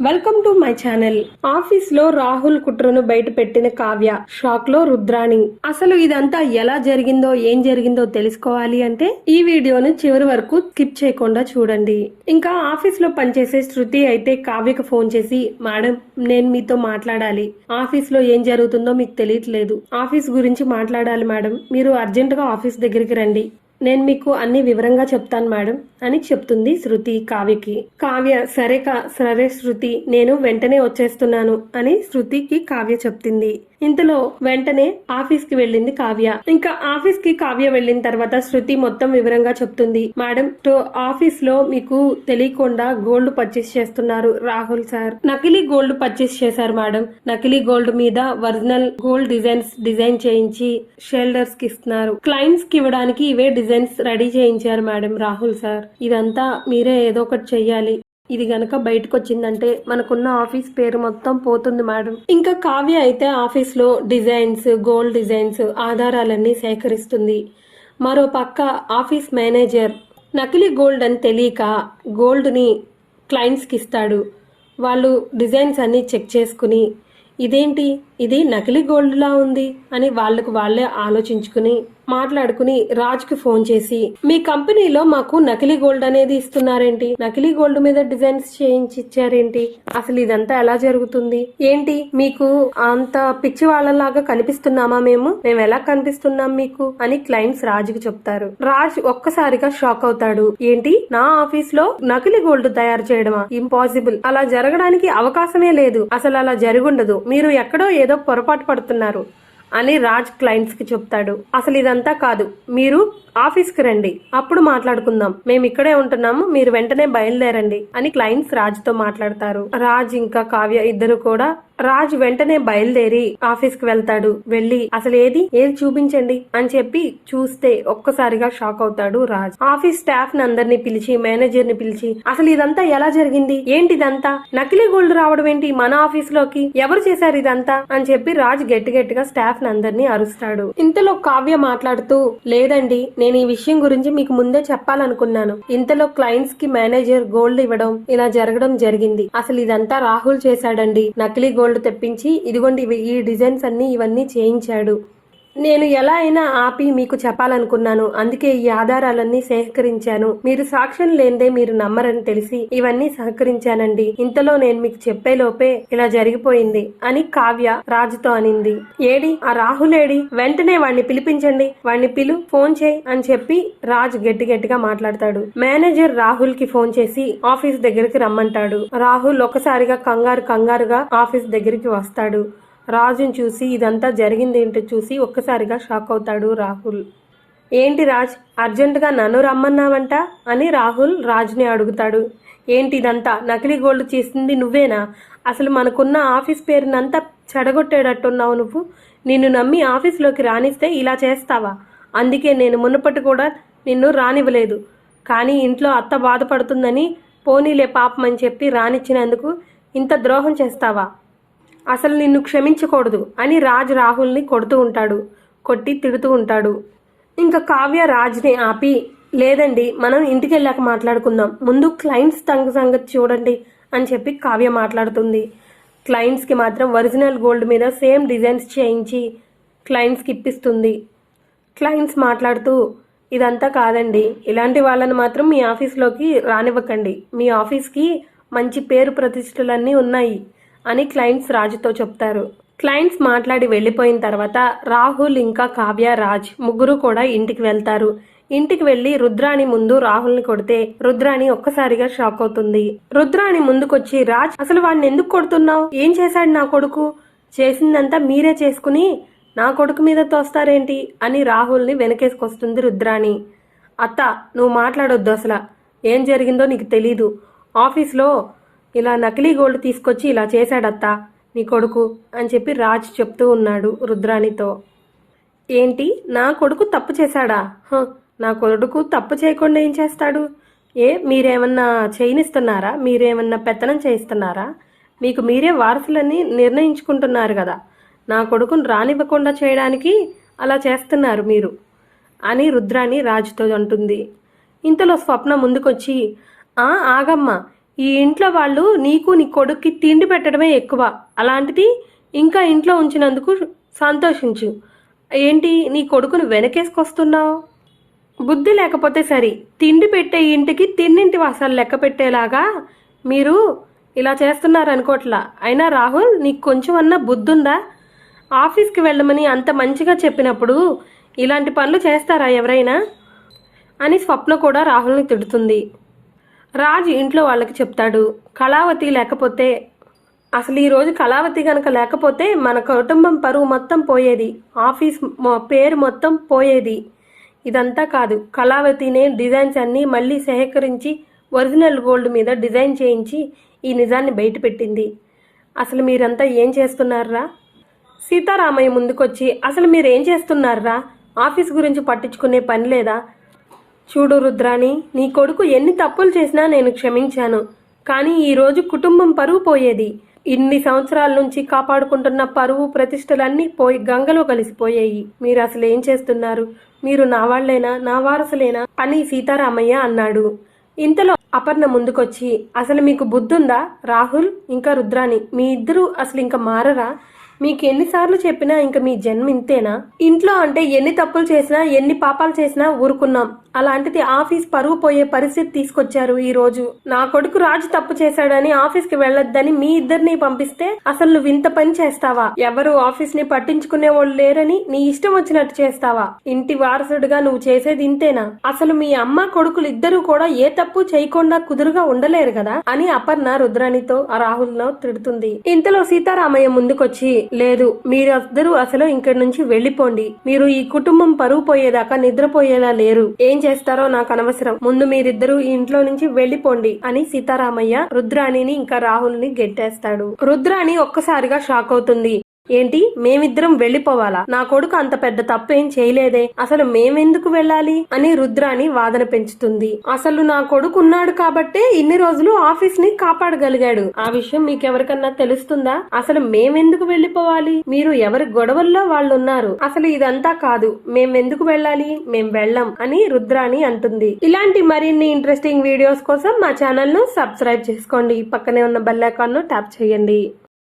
Welcome to my channel. Office లో రాహుల్ కుట్రను బయట పెట్టిన కావ్య, షాక్ లో రుద్రాణి. అసలు ఇదంతా ఎలా జరిగిందో ఏం జరిగిందో తెలుసుకోవాలి అంటే ఈ వీడియోను చివరి వరకు స్కిప్ చేయకుండా చూడండి. ఇంకా ఆఫీస్ లో పనిచేసే శృతి అయితే కావ్యకు ఫోన్ చేసి, మేడం నేను మీతో మాట్లాడాలి, ఆఫీస్ లో ఏం జరుగుతుందో మీకు తెలియట్లేదు, ఆఫీస్ గురించి మాట్లాడాలి మేడం, మీరు అర్జెంట్ గా ఆఫీస్ దగ్గరికి రండి, నేను మీకు అన్ని వివరంగా చెప్తాను మేడం అని చెప్తుంది శృతి కావ్యకి. కావ్య సరే శృతి, నేను వెంటనే వచ్చేస్తున్నాను అని శృతికి కావ్య చెప్తుంది. ఇంతలో వెంటనే ఆఫీస్ కి వెళ్ళింది కావ్య. ఇంకా ఆఫీస్ కి కావ్య వెళ్ళిన తర్వాత శృతి మొత్తం వివరంగా చెప్తుంది. మేడం, ఆఫీస్ లో మీకు తెలియకుండా గోల్డ్ పర్చేస్ చేస్తున్నారు రాహుల్ సార్, నకిలీ గోల్డ్ పర్చేస్ చేశారు మేడం, నకిలీ గోల్డ్ మీద ఒరిజినల్ గోల్డ్ డిజైన్ చేయించి షోల్డర్స్ కి ఇస్తున్నారు, క్లయింట్స్ కి ఇవ్వడానికి ఇవే డిజైన్స్ రెడీ చేయించారు మేడం రాహుల్ సార్, ఇదంతా మీరే ఏదో ఒకటి చెయ్యాలి, ఇది గనక బయటకు వచ్చిందంటే మనకున్న ఆఫీస్ పేరు మొత్తం పోతుంది మేడం. ఇంకా కావ్య అయితే ఆఫీస్ లో గోల్డ్ డిజైన్స్ ఆధారాలన్నీ సేకరిస్తుంది. మరో పక్క ఆఫీస్ మేనేజర్ నకిలీ గోల్డ్ అని తెలియక గోల్డ్ ని క్లయింట్స్ కి ఇస్తాడు. వాళ్ళు డిజైన్స్ అన్ని చెక్ చేసుకుని ఇదేంటి, ఇది నకిలీ గోల్డ్ లా ఉంది అని వాళ్ళే ఆలోచించుకుని మాట్లాడుకుని రాజ్కి ఫోన్ చేసి, మీ కంపెనీలో మాకు నకిలీ గోల్డ్ అనేది ఇస్తున్నారేంటి, నకిలీ గోల్డ్ మీద డిజైన్స్ చేయించి ఇచ్చారేంటి, అసలు ఇదంతా ఎలా జరుగుతుంది, ఏంటి మీకు అంత పిచ్చి వాళ్ళలాగా కనిపిస్తున్నామా, మేము ఎలా కనిపిస్తున్నాం మీకు అని క్లయింట్స్ రాజుకి చెప్తారు. రాజ్ ఒక్కసారిగా షాక్ అవుతాడు. ఏంటి, నా ఆఫీస్ లో నకిలీ గోల్డ్ తయారు చేయడమా, ఇంపాసిబుల్, అలా జరగడానికి అవకాశమే లేదు, అసలు అలా జరుగుండదు, మీరు ఎక్కడో ఏదో పొరపాటు పడుతున్నారు అని రాజ్ క్లయింట్స్ కి చెప్తాడు. అసలు ఇదంతా కాదు, మీరు ఆఫీస్ కి రండి, అప్పుడు మాట్లాడుకుందాం, మేము ఇక్కడే ఉంటున్నాము, మీరు వెంటనే బయలుదేరండి అని క్లయింట్స్ రాజ్ తో మాట్లాడతారు. రాజ్ ఇంకా కావ్య ఇద్దరు కూడా రాజ్ వెంటనే బయలుదేరి ఆఫీస్ కి వెళ్తాడు. వెళ్లి అసలు ఏది చూపించండి అని చెప్పి చూస్తే ఒక్కసారిగా షాక్ అవుతాడు రాజ్. ఆఫీస్ స్టాఫ్ ని అందరినీ పిలిచి మేనేజర్ ని పిలిచి, అసలు ఇదంతా ఎలా జరిగింది, ఏంటిదంతా, నకిలీ గోల్డ్ రావడం ఏంటి మన ఆఫీస్ లోకి, ఎవరు చేశారు ఇదంతా అని చెప్పి రాజ్ గట్టిగా స్టాఫ్ ని అందరినీ అరుస్తాడు. ఇంతలో కావ్య మాట్లాడుతూ, లేదండి, నేను ఈ విషయం గురించి మీకు ముందే చెప్పాలనుకున్నాను, ఇంతలో క్లయింట్స్ కి మేనేజర్ గోల్డ్ ఇవ్వడం ఇలా జరగడం జరిగింది, అసలు ఇదంతా రాహుల్ చేశాడండి, నకిలీ గోల్డ్ తెప్పించి ఇదిగోండి ఈ డిజైన్స్ అన్ని ఇవన్నీ చేయించాడు, నేను ఎలా అయినా ఆపి మీకు చెప్పాలనుకున్నాను, అందుకే ఈ ఆధారాలన్నీ సేకరించాను, మీరు సాక్ష్యం లేనిదే మీరు నమ్మరని తెలిసి ఇవన్నీ సహకరించానండి, ఇంతలో నేను మీకు చెప్పేలోపే ఇలా జరిగిపోయింది అని కావ్య రాజుతో అనింది. ఏడి ఆ రాహుల్ ఏడి, వెంటనే వాణ్ణి పిలిపించండి, వాణ్ణి ఫోన్ చేయి అని చెప్పి రాజ్ గట్టిగా మాట్లాడతాడు. మేనేజర్ రాహుల్ కి ఫోన్ చేసి ఆఫీస్ దగ్గరికి రమ్మంటాడు. రాహుల్ ఒకసారిగా కంగారుగా ఆఫీస్ దగ్గరికి వస్తాడు. రాజుని చూసి ఇదంతా జరిగింది ఏంటో చూసి ఒక్కసారిగా షాక్ అవుతాడు రాహుల్. ఏంటి రాజ్, అర్జెంటుగా నన్ను రమ్మన్నావంట అని రాహుల్ రాజ్ని అడుగుతాడు. ఏంటి ఇదంతా, నకిలీ గోల్డ్ చేసింది నువ్వేనా, అసలు మనకున్న ఆఫీస్ పేరునంతా చెడగొట్టేటట్టున్నావు నువ్వు, నిన్ను నమ్మి ఆఫీస్లోకి రానిస్తే ఇలా చేస్తావా, అందుకే నేను మునుపటి కూడా నిన్ను రానివ్వలేదు, కానీ ఇంట్లో అత్త బాధపడుతుందని పోనీలే పాపం అని చెప్పి రానిచ్చినందుకు ఇంత ద్రోహం చేస్తావా, అసలు నిన్ను క్షమించకూడదు అని రాహుల్ని కొట్టి తిడుతూ ఉంటాడు. ఇంకా కావ్య రాజ్ని ఆపి, లేదండి మనం ఇంటికి వెళ్ళాక మాట్లాడుకుందాం, ముందు క్లయింట్స్ సంగతి చూడండి అని చెప్పి కావ్య మాట్లాడుతుంది. క్లయింట్స్కి మాత్రం ఒరిజినల్ గోల్డ్ మీద సేమ్ డిజైన్స్ చేయించి క్లయింట్స్కి ఇప్పిస్తుంది. క్లయింట్స్ మాట్లాడుతూ, ఇదంతా కాదండి, ఇలాంటి వాళ్ళని మాత్రం మీ ఆఫీస్లోకి రానివ్వకండి, మీ ఆఫీస్కి మంచి పేరు ప్రతిష్టలన్నీ ఉన్నాయి అని క్లయింట్స్ రాజుతో చెప్తారు. క్లయింట్స్ మాట్లాడి వెళ్లిపోయిన తర్వాత రాహుల్ ఇంకా కావ్య రాజ్ ముగ్గురు కూడా ఇంటికి వెళ్తారు. ఇంటికి వెళ్లి రుద్రాణి ముందు రాహుల్ని కొడితే రుద్రాణి ఒక్కసారిగా షాక్ అవుతుంది. రుద్రాణి ముందుకొచ్చి, రాజ్ అసలు వాడిని ఎందుకు కొడుతున్నావు, ఏం చేశాడు నా కొడుకు, చేసిందంతా మీరే చేసుకుని నా కొడుకు మీద తోస్తారేంటి అని రాహుల్ని వెనకేసుకొస్తుంది రుద్రాణి. అత్త నువ్వు మాట్లాడొద్దు, అసలు ఏం జరిగిందో నీకు తెలీదు, ఆఫీస్లో ఇలా నకిలీ గోల్డ్ తీసుకొచ్చి ఇలా చేశాడత్తా నీ కొడుకు అని చెప్పి రాజ్ చెప్తూ ఉన్నాడు రుద్రాణితో. ఏంటి, నా కొడుకు తప్పు చేశాడా, నా కొడుకు తప్పు చేయకుండా ఏం చేస్తాడు, మీరేమన్నా చేయనిస్తున్నారా, మీరేమన్నా పెత్తనం చేయిస్తున్నారా, మీకు మీరే వారసులని నిర్ణయించుకుంటున్నారు కదా, నా కొడుకును రానివ్వకుండా చేయడానికి అలా చేస్తున్నారు మీరు అని రుద్రాణి రాజుతో అంటుంది. ఇంతలో స్వప్న ముందుకొచ్చి, ఆగమ్మా, ఈ ఇంట్లో వాళ్ళు నీకు నీ కొడుక్కి తిండి పెట్టడమే ఎక్కువ, అలాంటిది ఇంకా ఇంట్లో ఉంచినందుకు సంతోషించు. ఏంటి నీ కొడుకును వెనకేసుకొస్తున్నావు? బుద్ధి లేకపోతే సరి, తిండి పెట్టే ఇంటికి తిన్నింటి వాసాలు లెక్క పెట్టేలాగా మీరు ఇలా చేస్తున్నారనుకోట్లా. అయినా రాహుల్, నీకు కొంచెం అన్నా బుద్ధుందా? ఆఫీస్కి వెళ్ళమని అంత మంచిగా చెప్పినప్పుడు ఇలాంటి పనులు చేస్తారా ఎవరైనా అని స్వప్న కూడా రాహుల్ని తిడుతుంది. రాజు ఇంట్లో వాళ్ళకి చెప్తాడు, కళావతి లేకపోతే, అసలు ఈరోజు కళావతి కనుక లేకపోతే మన కుటుంబం పరువు మొత్తం పోయేది, ఆఫీస్ పేరు మొత్తం పోయేది. ఇదంతా కాదు, కళావతినే డిజైన్స్ అన్నీ మళ్ళీ సేకరించి ఒరిజినల్ గోల్డ్ మీద డిజైన్ చేయించి ఈ నిజాన్ని బయటపెట్టింది. అసలు మీరంతా ఏం చేస్తున్నారా? సీతారామయ్య ముందుకొచ్చి, అసలు మీరేం చేస్తున్నారా? ఆఫీస్ గురించి పట్టించుకునే పని లేదా? చూడు రుద్రాణి, నీ కొడుకు ఎన్ని తప్పులు చేసినా నేను క్షమించాను, కానీ ఈరోజు కుటుంబం పరువు పోయేది. ఇన్ని సంవత్సరాల నుంచి కాపాడుకుంటున్న పరువు ప్రతిష్టలన్నీ పోయి గంగలో కలిసిపోయాయి. మీరు అసలు ఏం చేస్తున్నారు? మీరు నా వాళ్లేనా, నా వారసులేనా అని సీతారామయ్య అన్నాడు. ఇంతలో అపర్ణ ముందుకొచ్చి, అసలు మీకు బుద్ధుందా? రాహుల్ ఇంకా రుద్రాణి, మీ ఇద్దరు అసలు ఇంకా మారరా? మీకు ఎన్నిసార్లు చెప్పినా ఇంకా మీ జన్మ ఇంతేనా? ఇంట్లో అంటే ఎన్ని తప్పులు చేసినా ఎన్ని పాపాలు చేసినా ఊరుకున్నాం, అలాంటిది ఆఫీస్ పరువు పోయే పరిస్థితి తీసుకొచ్చారు. ఈ రోజు నా కొడుకు రాజు తప్పు చేశాడని ఆఫీస్ కి వెళ్ళొద్దని మీ ఇద్దరిని పంపిస్తే అసలు నువ్వు ఇంత పని చేస్తావా? ఎవరు ఆఫీస్ ని పట్టించుకునే వాళ్ళు లేరని నీ ఇష్టం వచ్చినట్టు చేస్తావా? ఇంటి వారసుడిగా నువ్వు చేసేది ఇంతేనా? అసలు మీ అమ్మ కొడుకులు ఇద్దరు కూడా ఏ తప్పు చేయకుండా కుదురుగా ఉండలేరు కదా అని అపర్ణ రుద్రాణితో రాహుల్ ను తిడుతుంది. ఇంతలో సీతారామయ్య ముందుకొచ్చి, లేదు, మీరిద్దరూ అసలు ఇక్కడి నుంచి వెళ్లిపోండి. మీరు ఈ కుటుంబం పరువు పోయేదాకా నిద్రపోయేలా లేరు. ఏం చేస్తారో నాకు అనవసరం, ముందు మీరిద్దరూ ఈ ఇంట్లో నుంచి వెళ్లిపోండి అని సీతారామయ్య రుద్రాణిని ఇంకా రాహుల్ ని గెట్టేస్తాడు. రుద్రాణి ఒక్కసారిగా షాక్ అవుతుంది. ఏంటి, మేమిద్దరం వెళ్లిపోవాలా? నా కొడుకు అంత పెద్ద తప్పేం చేయలేదే, అసలు మేమెందుకు వెళ్ళాలి అని రుద్రాణి వాదన పెంచుతుంది. అసలు నా కొడుకు ఉన్నాడు కాబట్టే ఇన్ని రోజులు ఆఫీస్ ని కాపాడగలిగాడు. ఆ విషయం మీకెవరికన్నా తెలుస్తుందా? అసలు మేమెందుకు వెళ్లిపోవాలి? మీరు ఎవరి గొడవల్లో వాళ్ళు ఉన్నారు. అసలు ఇదంతా కాదు, మేమెందుకు వెళ్ళాలి? మేం వెళ్ళం అని రుద్రాణి అంటుంది. ఇలాంటి మరిన్ని ఇంట్రెస్టింగ్ వీడియోస్ కోసం మా ఛానల్ ను సబ్స్క్రైబ్ చేసుకోండి. పక్కనే ఉన్న బెల్ ఐకాన్ ను ట్యాప్ చేయండి.